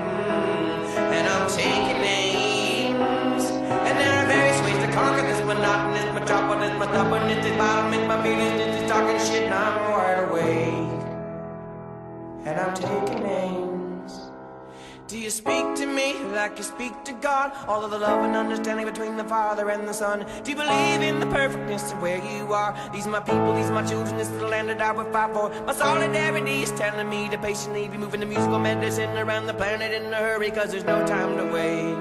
And I'm taking names. And there are various ways to conquer this monotonous metropolis, my stubbornness is bottomless, my feelings is talking shit, and I'm wide awake. And I'm taking names. Do you speak to me like you speak to God? All of the love and understanding between the Father and the Son. Do you believe in the perfectness of where you are? These are my people, these are my children, this is the land that I would fight for. My solidarity is telling me to patiently be moving the musical medicine around the planet in a hurry, cause there's no time to wait.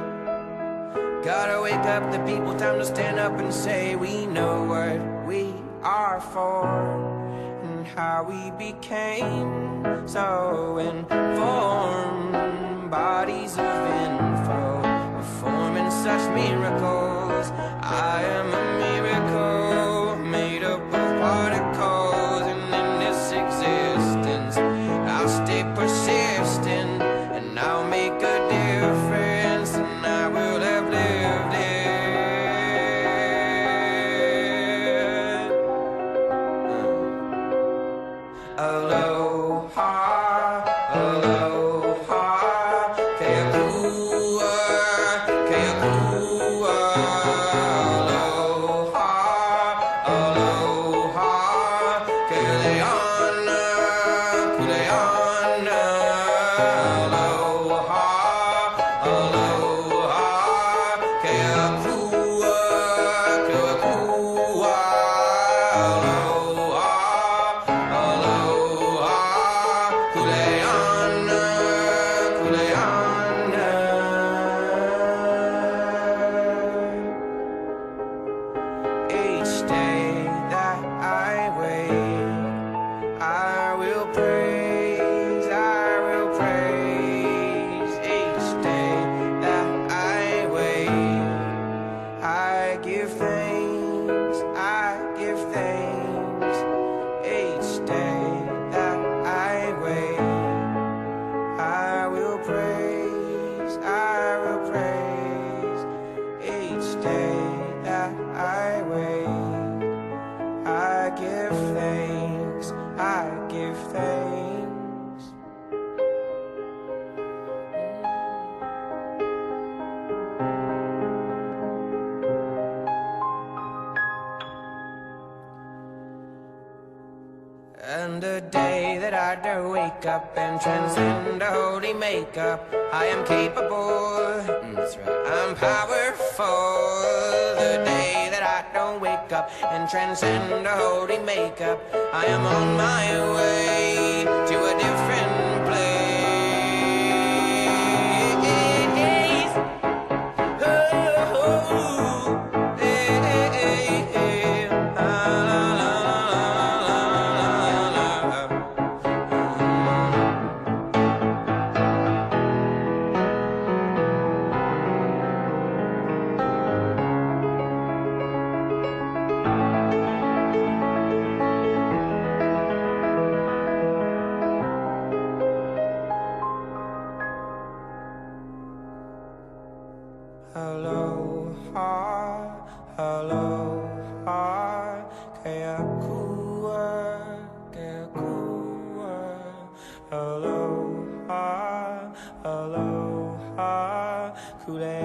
Gotta wake up the people, time to stand up and say we know what we are for. And how we became so informed. Bodies of info, performing such miracles. I am a miracle, made up of particles. And in this existence, I'll stay persistent, and I'll make a difference, and I will have lived it. Aloha, aloha. And the day that I do wake up and transcend the holy makeup, I am capable, that's right, I'm powerful. The day that I don't wake up and transcend the holy makeup, I am on my way to a different place. aloha, aloha, kule